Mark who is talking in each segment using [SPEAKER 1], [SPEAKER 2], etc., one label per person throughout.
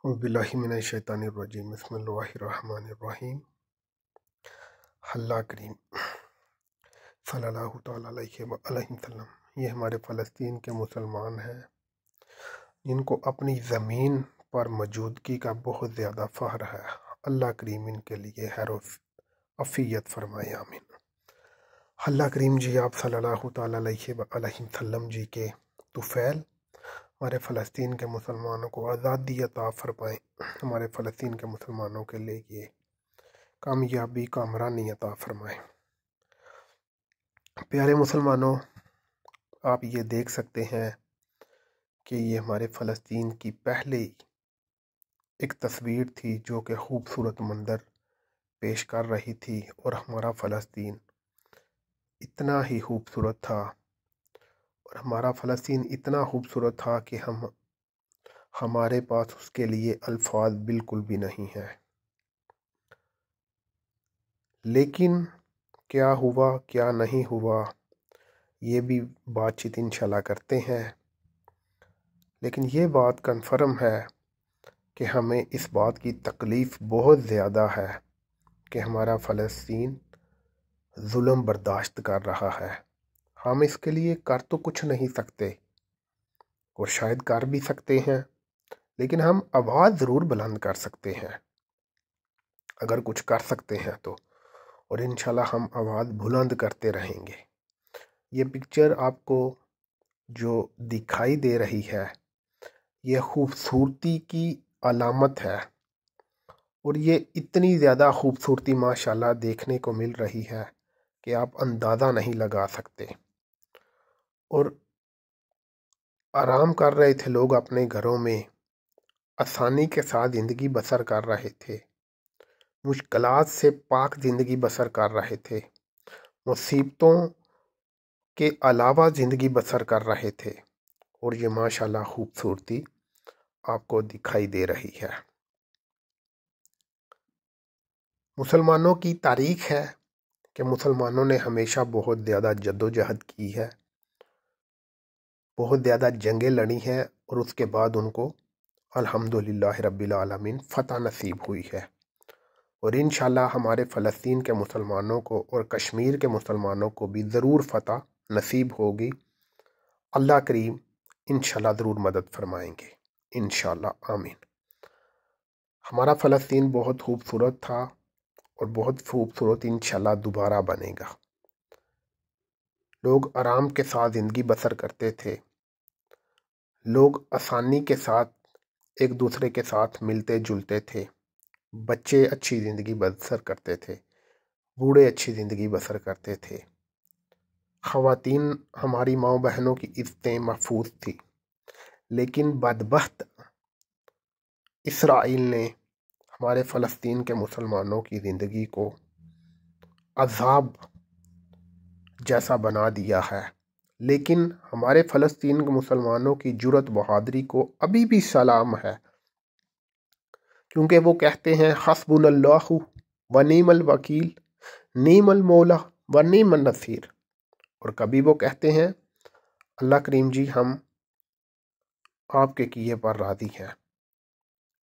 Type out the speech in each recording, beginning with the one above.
[SPEAKER 1] बिल्लाहि मिनश्शैतानिर्रजीम बिस्मिल्लाहिर्रहमानिर्रहीम। अल्लाह करीम सल्लल्लाहु तआला अलैहि वसल्लम, ये हमारे फ़लस्तीन के मुसलमान हैं जिनको अपनी ज़मीन पर मौजूदगी का बहुत ज़्यादा फ़ख्र है। अल्लाह करीम इनके लिए खैर अफ़ियत फरमाए, आमीन। अल्लाह करीम जी आप सल्लल्लाहु तआला अलैहि वसल्लम जी के तुफ़ैल हमारे फ़लस्तीन के मुसलमानों को आज़ादी अता फरमाएँ। हमारे फ़लस्तीन के मुसलमानों के लिए कामयाबी कामरानी अता फरमाएँ। प्यारे मुसलमानों, आप ये देख सकते हैं कि ये हमारे फ़लस्तीन की पहली एक तस्वीर थी जो कि खूबसूरत मंज़र पेश कर रही थी, और हमारा फ़लस्तीन इतना ही खूबसूरत था और हमारा फ़लस्तीन इतना खूबसूरत था कि हमारे पास उसके लिए अल्फाज बिल्कुल भी नहीं है। लेकिन क्या हुआ क्या नहीं हुआ ये भी बातचीत इंशाल्लाह करते हैं। लेकिन ये बात कन्फर्म है कि हमें इस बात की तकलीफ़ बहुत ज़्यादा है कि हमारा फ़लस्तीन जुल्म बर्दाश्त कर रहा है। हम इसके लिए कर तो कुछ नहीं सकते, और शायद कर भी सकते हैं, लेकिन हम आवाज़ ज़रूर बुलंद कर सकते हैं अगर कुछ कर सकते हैं तो, और इंशाल्लाह हम आवाज़ बुलंद करते रहेंगे। ये पिक्चर आपको जो दिखाई दे रही है ये खूबसूरती की अलामत है, और ये इतनी ज़्यादा खूबसूरती माशाल्लाह देखने को मिल रही है कि आप अंदाज़ा नहीं लगा सकते। और आराम कर रहे थे लोग अपने घरों में, आसानी के साथ ज़िंदगी बसर कर रहे थे, मुश्किलात से पाक ज़िंदगी बसर कर रहे थे, मुसीबतों के अलावा ज़िंदगी बसर कर रहे थे, और ये माशाल्लाह खूबसूरती आपको दिखाई दे रही है। मुसलमानों की तारीख है कि मुसलमानों ने हमेशा बहुत ज़्यादा जद्दोजहद की है, बहुत ज़्यादा जंगें लड़ी हैं, और उसके बाद उनको अल्हम्दुलिल्लाह रब्बिल आलमीन फ़तह नसीब हुई है। और इंशाल्लाह हमारे फ़लस्तीन के मुसलमानों को और कश्मीर के मुसलमानों को भी ज़रूर फ़तह नसीब होगी। अल्लाह करीम इंशाल्लाह ज़रूर मदद फरमाएंगे, इंशाल्लाह, आमीन। हमारा फ़लस्तीन बहुत खूबसूरत था और बहुत खूबसूरत इंशाल्लाह दोबारा बनेगा। लोग आराम के साथ ज़िंदगी बसर करते थे, लोग आसानी के साथ एक दूसरे के साथ मिलते जुलते थे, बच्चे अच्छी ज़िंदगी बसर करते थे, बूढ़े अच्छी ज़िंदगी बसर करते थे, ख़वातीन हमारी माँ बहनों की इज़्ज़तें महफूज थी। लेकिन बदबख्त इसराइल ने हमारे फ़लस्तीन के मुसलमानों की ज़िंदगी को अज़ाब जैसा बना दिया है। लेकिन हमारे फ़लस्तीन के मुसलमानों की जुर्रत बहादुरी को अभी भी सलाम है, क्योंकि वो कहते हैं हस्बुनल्लाहु व निअमल वकील, निअमल मौला व निअमन नसीर। और कभी वो कहते हैं अल्लाह करीम जी हम आपके किए पर राज़ी हैं।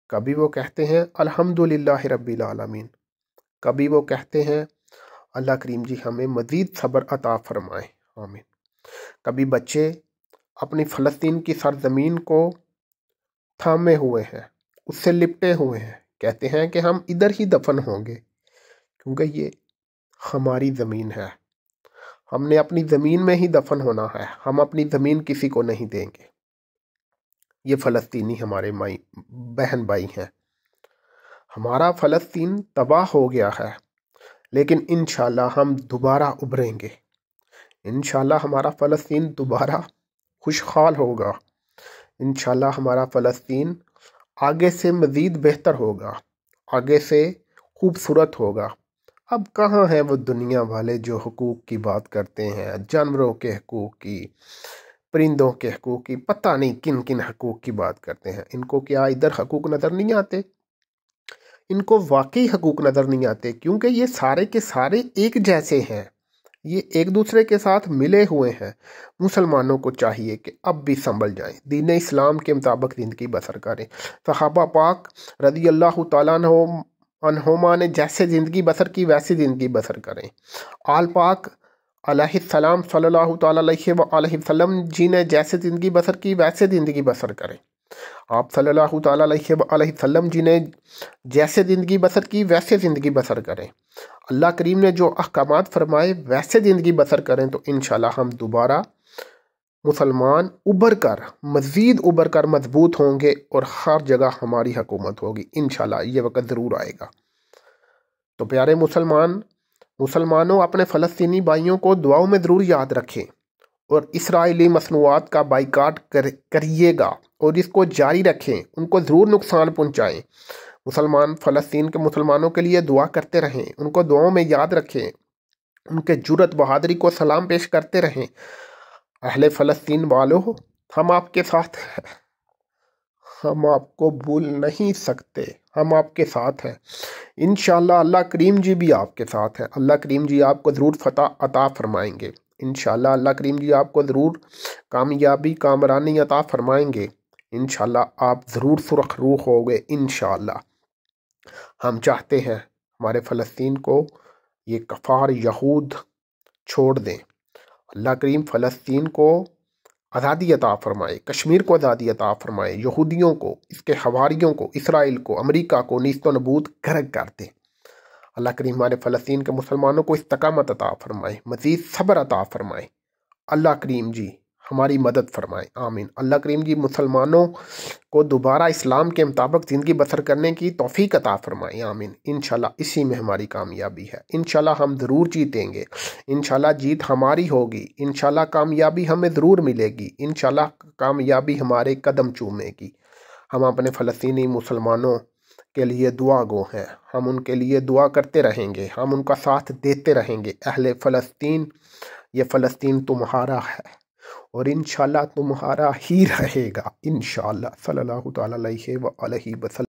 [SPEAKER 1] कभी वो कहते हैं अल्हम्दुलिल्लाह रब्बिल आलमीन। कभी वो कहते हैं अल्लाह करीम जी हमें मज़ीद सब्र अता फरमाएं, आमीन। कभी बच्चे अपनी फ़लस्तीन की सरज़मीन को थामे हुए हैं, उससे लिपटे हुए हैं, कहते हैं कि हम इधर ही दफन होंगे क्योंकि ये हमारी ज़मीन है, हमने अपनी ज़मीन में ही दफन होना है, हम अपनी ज़मीन किसी को नहीं देंगे। ये फ़लस्तीनी हमारे माई बहन भाई हैं। हमारा फ़लस्तीन तबाह हो गया है, लेकिन इंशाल्लाह हम दोबारा उभरेंगे। इंशाल्लाह हमारा फ़लस्तीन दोबारा खुशहाल होगा। इंशाल्लाह हमारा फ़लस्तीन आगे से मज़ीद बेहतर होगा, आगे से खूबसूरत होगा। अब कहाँ हैं वो दुनिया वाले जो हुकूक की बात करते हैं, जानवरों के हकूक़ की, परिंदों के हकूक़ की, पता नहीं किन किन हकूक़ की बात करते हैं। इनको क्या इधर हकूक़ नज़र नहीं आते? इनको वाकई हकूक़ नज़र नहीं आते, क्योंकि ये सारे के सारे एक जैसे हैं। یہ ایک دوسرے کے ساتھ ملے ہوئے ہیں۔ مسلمانوں کو چاہیے کہ اب بھی سنبھل جائیں، دین اسلام کے مطابق زندگی بسر کریں۔ صحابہ پاک رضی اللہ تعالیٰ عنہما نے جیسے زندگی بسر کی ویسی زندگی بسر کریں۔ آل پاک علیہ السلام صلی اللہ تعالیٰ علیہ وآلہ وسلم جی نے جیسے زندگی بسر کی ویسے زندگی بسر کریں۔ آپ صلی اللہ تعالیٰ علیہ وآلہ وسلم جی نے جیسے زندگی بسر کی ویسے زندگی بسر کریں۔ اللہ کریم نے جو احکامات فرمائے ویسے زندگی بسر کریں تو انشاءاللہ ہم دوبارہ مسلمان مزید ابھر کر مضبوط ہوں گے اور ہر جگہ ہماری حکومت ہوگی انشاءاللہ۔ یہ وقت ضرور آئے گا۔ تو پیارے مسلمانوں اپنے فلسطینی بھائیوں کو دعاؤں میں ضرور یاد رکھیں اور اسرائیلی مصنوعات کا بائیکاٹ کریے گا اور اس کو جاری رکھیں، ان کو ضرور نقصان پہنچائیں۔ فلسطین کے مسلمانوں کے لیے دعا کرتے رہیں، ان کو دعاؤں میں یاد رکھیں، ان کے جرأت بہادری کو سلام پیش کرتے رہیں۔ اہل فلسطین والو، ہم آپ کے ساتھ ہیں، ہم آپ کو بھول نہیں سکتے، ہم آپ کے ساتھ ہیں انشاءاللہ۔ اللہ کریم جی بھی آپ کے ساتھ ہیں، اللہ کریم جی آپ کو ضرور فتح عطا فرمائیں گے انشاءاللہ۔ اللہ کریم جی آپ کو ضرور کامیابی کامرانی عطا فرمائیں گے انشاءاللہ۔ آپ ضرور سرخ روح ہوگے انشاءاللہ۔ ہم چاہتے ہیں ہمارے فلسطین کو یہ کفار یہود چھوڑ دیں۔ اللہ کریم فلسطین کو آزادی عطا فرمائے، کشمیر کو آزادی عطا فرمائے، یہودیوں کو، اس کے حواریوں کو، اسرائیل کو، امریکہ کو نیست و نبود غرق کر دے۔ اللہ کریم ہمارے فلسطین کے مسلمانوں کو استقامت عطا فرمائے، مزید صبر عطا فرمائے۔ اللہ کریم جی ہماری مدد فرمائے، آمین۔ اللہ کریم جی مسلمانوں کو دوبارہ اسلام کے مطابق زندگی بسر کرنے کی توفیق عطا فرمائے، آمین۔ انشاءاللہ اسی میں ہماری کامیابی ہے، انشاءاللہ ہم ضرور جیتیں گے، انشاءاللہ جیت ہماری ہوگی، انشاءاللہ کامیابی ہمیں ضرور ملے گی، انشاءاللہ کامیابی ہمارے قدم چومے گی۔ ہم اپنے فلسطینی مسلمانوں کے لیے دعا گو ہیں، ہم ان کے لیے دعا کرتے رہیں گے، ہم ان کا ساتھ دیتے رہیں گے۔ اہل فلسطین، یہ فلسطین تمہارا ہے اور انشاءاللہ تمہارا ہی رہے گا انشاءاللہ۔ صلی اللہ تعالیٰ علیہ وآلہ وسلم۔